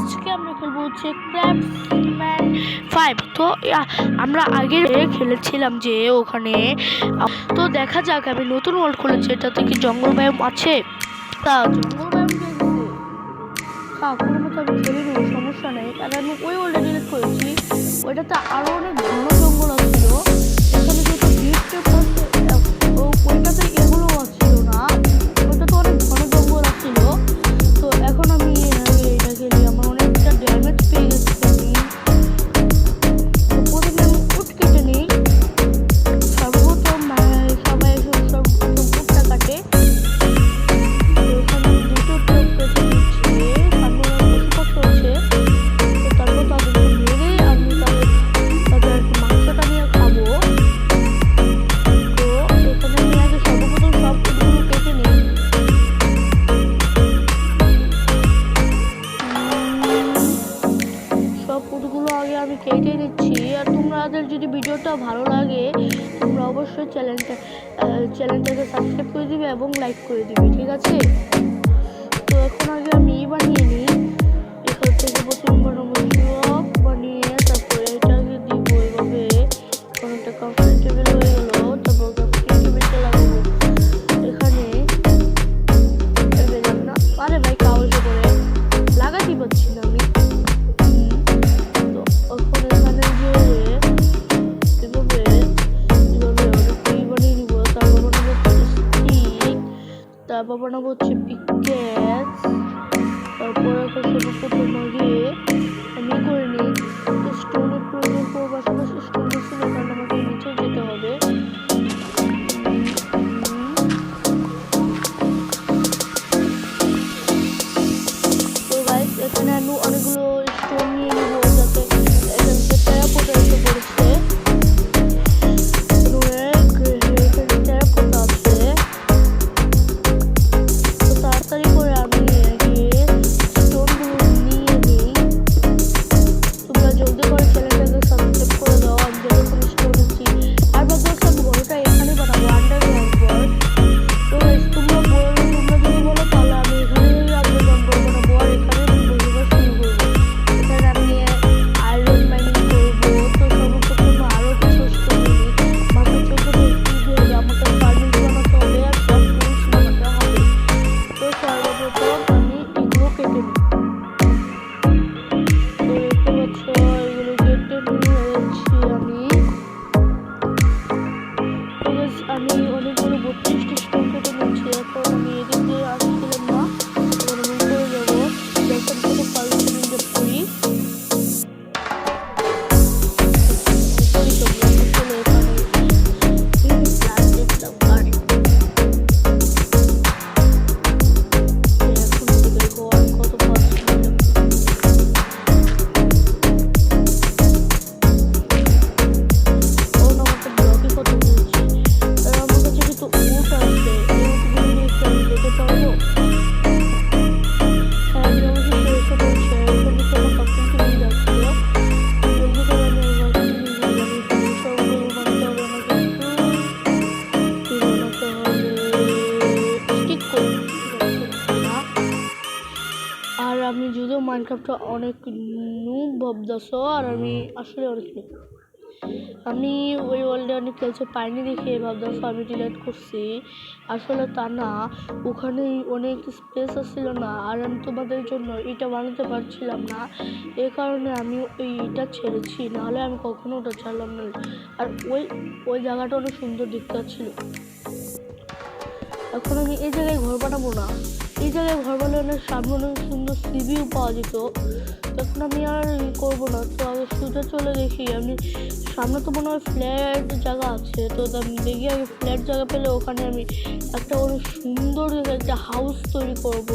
আজকে আমরা খেলবো হচ্ছে ক্রাফটসম্যান 5। তো আমরা আগে খেলেছিলাম যে ওখানে। তো দেখা যাক, আমি নতুন ওয়ার্ল্ড খুলেছি, এটাতে কি জঙ্গল বায়ুম আছে? তা জঙ্গল বায়ুম কোনো মতো আমি খেলে নেবো, সমস্যা নেই, কারণ আমি ওই ওয়ার্ল্ডে ডিলিট করেছি। ওইটাতে আরো অনেক ঘন জঙ্গল আছিল, এখানে যেহেতু ওইটাতে এগুলো ছিল না, ওইটাতে অনেক ঘন জঙ্গল আছিল। তো এখন আমি এটা খেলি, আমার অনেকটা ড্যামেজ পেয়ে গেছি আমি। তো প্রথমে আমি উট কেটে নিই, সর্বপ্রথম সবাই সব উটটা কাটে। তো এখানে আমি দুটো টপ কেটে নিচ্ছি, সামনে পশুপাখি আছে। তো তারপর তাদেরকে মেরে আমি তাদের মাংসটা নিয়ে খাবো। তো এখানে আমি আগে সর্বপ্রথম সব উটগুলো কেটে নিই। সব উটগুলো আগে আমি কেটে নিচ্ছি। আর তোমাদের যদি ভিডিওটা ভালো লাগে তোমরা অবশ্যই চ্যানেলটাকে সাবস্ক্রাইব করে দিবে এবং লাইক করে দিবে, ঠিক আছে? তো এখন আগে আমি বানিয়ে নিই, এখান থেকে প্রথম সব বানিয়ে তারপরে এটাকে দিব এইভাবে। এখন একটা ক্রাফটিং টেবিল হয়ে গেল, তারপর ক্রাফটিং টেবিলটা লাগাবো এখানে। না আরে ভাই, কাগজে করে লাগাতেই পারছি না আমি। তো এখন এখানে যে এভাবে অনেকটাই বানিয়ে নিব। তারপর বানাবো হচ্ছে স্টিক, তারপর বানাবো হচ্ছে পিকেক্স। তারপর এখন সর্বপ্রথম আগে আমি করে নিই স্টোনের প্রয়োজন পড়বে, পাশাপাশি স্টোন বেশি না, কারণ আমাকে নিচে যেতে হবে। তো গাইস এখানে আমি অনেকগুলো স্টোন নিয়ে নিব, যাতে এখান থেকে টেরাকোটা এসে পড়েছে। এখানে টেরাকোটা আছে, তো তাড়াতাড়ি করে আমি স্টোনগুলো নিয়ে নিই। তোমরা জলদি করে চ্যানেলটাকে সাবস্ক্রাইব করে দাও। আমি যখন স্টোন নিচ্ছি আর বাদ সব ঘরটা এখানে বানাবো, আন্ডারগ্রাউন্ড ঘর। তো তোমরা যদি বলো তাহলে আমি এখানে আন্ডারগ্রাউন্ড ঘর বানাবো, আর এখানে আমি বসবাস শুরু করবো। এখানে আমি আয়রন মাইনিং করবো। তো সর্বপ্রথম আরো কিছু স্টোন নিই, মাত্র 14 আমাকে ফার্মিং বানাতে হবে আর সব টুলস বানাতে হবে। তো সর্বপ্রথম আমি এগুলো কেটে নিই। তো দেখতে পাচ্ছ এগুলো কেটে নিয়েছি আমি। আমি অনেকগুলো 32টি স্টোন কেটে নিচ্ছি। এখন আমি এদিক দিয়ে আসছিলাম না, এবার আমি করে যাবো। যখন কোনো পারমিশন ইনজেক্ট করি আমি যদিও মাইনক্রাফটে অনেক নুব ভাবতেছো, আর আমি আসলে অনেক নুব। আমি ওই ওয়ার্ল্ডে অনেক কিছু পাইনি দেখে ভাবতেছো আমি ডিলিট করছি, আসলে তা না। ওখানে অনেক স্পেস ছিল না, আর আমি তোমাদের জন্য এটা বানাতে পারছিলাম না, এ কারণে আমি এইটা ছেড়েছি, নাহলে আমি কখনো ওটা ছাড়লাম না। আর ওই জায়গাটা অনেক সুন্দর দেখতে ছিল। এখন আমি এই জায়গায় ঘর বানাবো না, এই জায়গায় ঘর বানালে সামনে অনেক সুন্দর সিভিউ পাওয়া যেত। তখন আমি আর করবো না। তো আগে সোজা চলে দেখি, আমি সামনে তো মনে হয় ফ্ল্যাট জায়গা আছে। তো আমি দেখি আগে ফ্ল্যাট জায়গা পেলে ওখানে আমি একটা অনেক সুন্দর একটা হাউস তৈরি করব।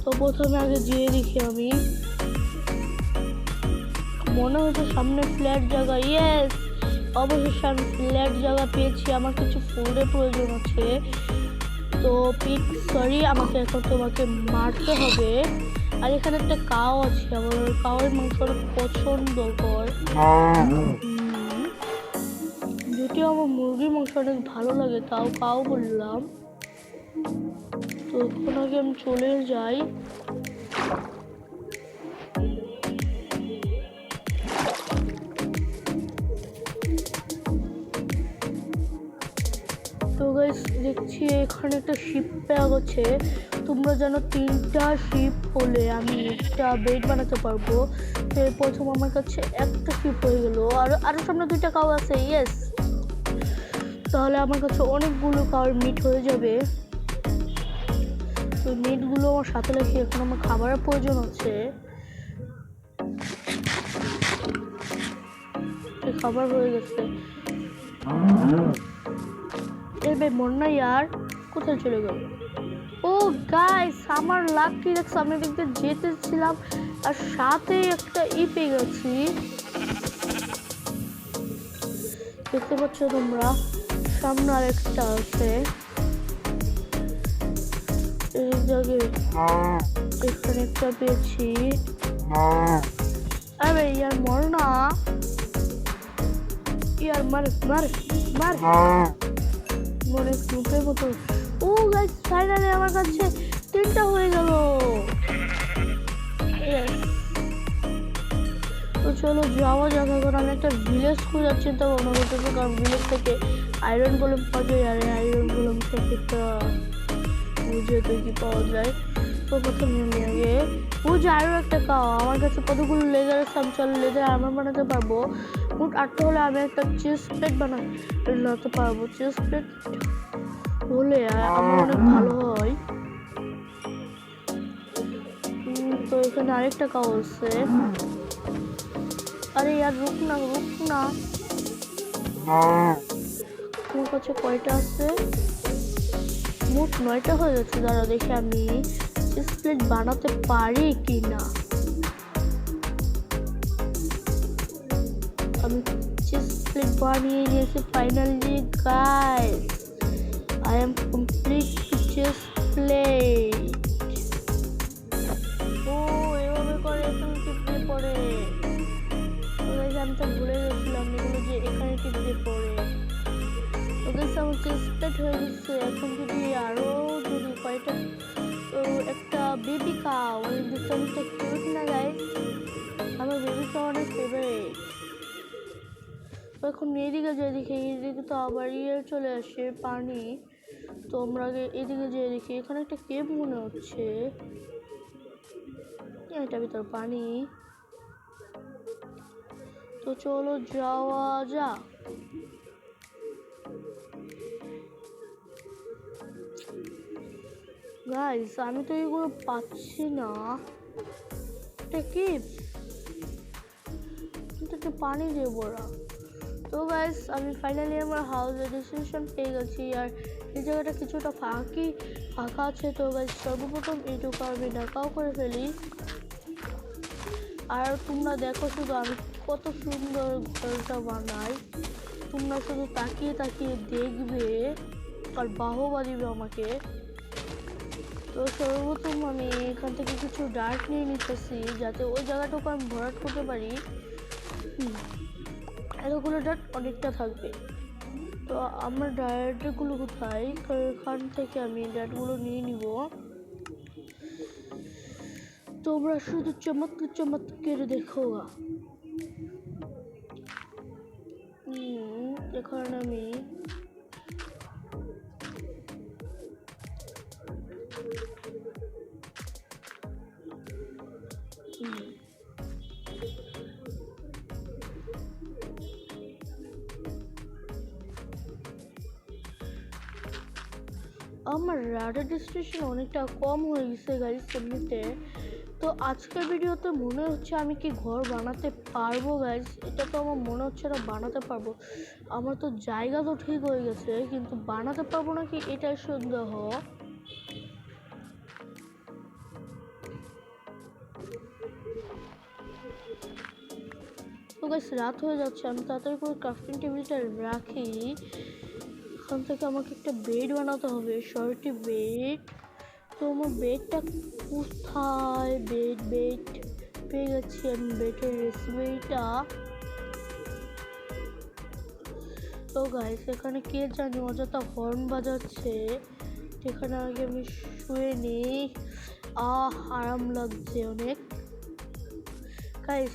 তো প্রথমে আগে যেয়ে দেখি, আমি মনে হচ্ছে সামনে ফ্ল্যাট জায়গা। ইয়েস, অবশেষে আমি ফ্ল্যাট জায়গা পেয়েছি। আমার কিছু ফুডের প্রয়োজন আছে। তো আমাকে এখন তোমাকে মারতে হবে। আর এখানে একটা কাউ আছে, আমার কাউয়ের মাংস অনেক পছন্দকর, যদিও আমার মুরগির মাংস অনেক ভালো লাগে, তাও কাউ বললাম। তো এখন আগে আমি চলে যাই। দেখছি এখানে একটা শিপ পাওয়া গেছে। তোমরা জানো 3টা শিপ হলে আমি একটা বেড বানাতে পারবো। তো প্রথম আমার কাছে একটা শিপ হয়ে গেল, আর আরো সামনে 2টা কাউ আছে। ইয়েস, তাহলে আমার কাছে অনেকগুলো কাউর মিট হয়ে যাবে। তো মিটগুলো আমার সাথে রাখি, এখন আমার খাবারের প্রয়োজন আছে। খাবার হয়ে গেছে। এই ভাই মর না ইয়ার, কোথায় চলে গেল? ও গাইস, আমার লাক কি দেখছো, আমি দেখতে যেতেছিলাম আর সাথে একটা পেয়ে গেছি। দেখতে পাচ্ছ তোমরা, সামনে আরেকটা আছে। এই জায়গায় এখানে একটা পেয়েছি। আরে ইয়ার মর না ইয়ার, মার মার মার, মনে গ্রুপের মতো। ও গাইস, ফাইনালি আমার কাছে 3টা হয়ে গেল। তো চলো যাওয়া যাক। এখন আমি একটা ভিলেজ খোঁজার চিন্তা ভাবনা করতেছি, কারণ ভিলেজ থেকে আয়রন গোলেম পাওয়া যায়, আর আয়রন গোলেম থেকে একটা বুঝে তো কি পাওয়া যায়। তো প্রথমে আমি আগে বুঝে আরও একটা কাও, আমার কাছে কতগুলো লেজার আছে, আমি চলো লেজার আর্মার বানাতে পারবো। মোট 8টা হলে আমি একটা চেস্ট প্লেট বানাতে পারবো। চেস্ট প্লেট হলে আমার অনেক ভালো হয়। তো এখানে আরেকটা কাও আছে। আরে ইয়ার রুক না রুক না, তোমার কাছে কয়টা আছে? মোট 9টা হয়ে গেছে। দাঁড়া দেখে আমি চেস্ট প্লেট বানাতে পারি কি না। আমি চেস্ট প্লেট বানিয়ে নিয়েছি finally guys. I am complete to chest plate. ও এভাবে করে এখানে টিপতে পড়ে। আমি তো ভুলে গেছিলাম এগুলো যে এখানে টিপতে পড়ে। ওদের আমার চেস্ট প্লেট হয়ে গেছে। এখন যদি আরো যদি কয়টা, তো একটা বেবি কাউ, আমি দেখতে কিউট না গাইস, আমার বেবি কাউ অনেক ফেভারিট। এখন এদিকে যে দেখি, এদিকে তো আবার চলে আসে পানি। তো আমরা আগে এদিকে যে দেখি, এখানে একটা কেভ মনে হচ্ছে, এটা ভিতর পানি। তো চলো যাওয়া যাক। গাইস আমি তো এগুলো পাচ্ছি না, এটা কেভ কিন্তু একটু পানি দিয়ে ভরা। তো গাইস আমি ফাইনালি আমার হাউসের ডেস্টিনেশন পেয়ে গেছি, আর এই জায়গাটা কিছুটা ফাঁকা আছে। তো গাইস সর্বপ্রথম এইটুকু আমি ঢাকাও করে ফেলি। আর তোমরা দেখো শুধু আমি কত সুন্দর ঘরটা বানাই, তোমরা শুধু তাকিয়ে তাকিয়ে দেখবে আর বাহবা দিবে আমাকে। তো সর্বপ্রথম আমি এখান থেকে কিছু ডার্ক নিয়ে নিতেছি, যাতে ওই জায়গাটুকু আমি ভরাট করতে পারি। এতগুলো ডার্ট অনেকটা থাকবে। তো আমার ডায়েটগুলো কোথায়, এখান থেকে আমি ডায়েটগুলো নিয়ে নিব। তোমরা শুধু চমৎকার দেখো। এখন আমি আমার রাডার ডিস্ট্রিবিউশন অনেকটা কম হয়ে গেছে গাইস এমনিতে। তো আজকের ভিডিওতে মনে হচ্ছে আমি কি ঘর বানাতে পারবো গাইস, এটা তো আমার মনে হচ্ছে না বানাতে পারবো। আমার তো জায়গা তো ঠিক হয়ে গেছে, কিন্তু বানাতে পারবো নাকি এটাই সন্দেহ। তো গাইস রাত হয়ে যাচ্ছে, আমি তাড়াতাড়ি করে ক্রাফটিং টেবিলটা রাখি। এখান থেকে আমাকে একটা বেড বানাতে হবে, শর্টি বেড। তো আমার বেডটা কোথায়? বেড পেয়ে গেছি আমি বেডের রেসিপিটা। তো গাইস এখানে কে জানি অযথা হর্ন বাজাচ্ছে, এখানে আগে আমি শুয়ে নিই। আরাম লাগছে অনেক। গাইস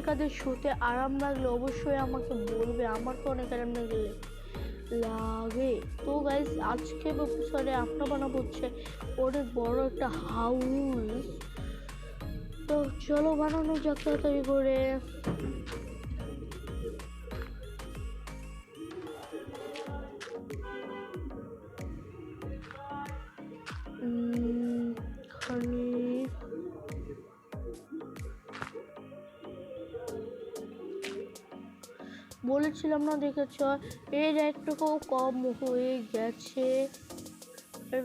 কাদের শুতে আরাম লাগলে অবশ্যই আমাকে বলবে, আমার তো অনেক আরাম লাগলে। লাগে। তো গাইস আজকে এপিসোডে আমরা বানাবো হচ্ছে অনেক বড় একটা হাউস। তো চলো বানানো যাক তাড়াতাড়ি করে। বলেছিলাম না, দেখেছ এর একটুকু কম হয়ে গেছে।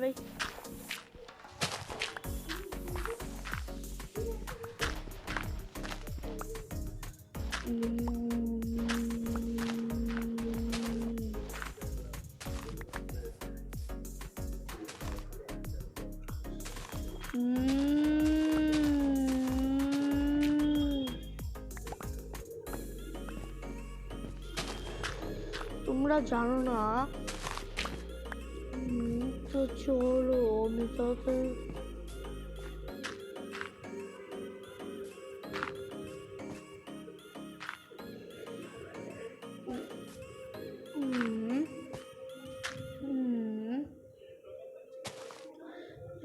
ভাই তোমরা জানো না, তো চলো আমি তাড়াতাড়ি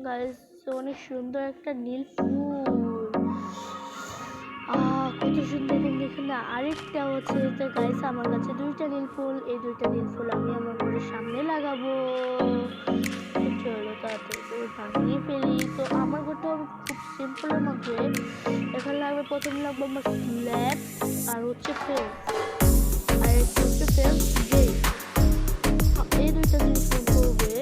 গাইস অনেক সুন্দর একটা নীল ফুল। কত সুন্দর দেখুন না। আরেকটা হচ্ছে তো গাইস আমার কাছে দুইটা নীল ফুল, এই দুইটা নীল ফুল আমি আমার ঘরের সামনে লাগাবো। চলো তাড়াতাড়ি করে বানিয়ে ফেলি। তো আমার ঘরটা খুব সিম্পলের মধ্যে। এখানে লাগবে, প্রথমে লাগবে আমার স্ল্যাব, আর হচ্ছে ফেন্স, আর একটা হচ্ছে ফেন্স গেট। এই দুইটা জিনিস করবে।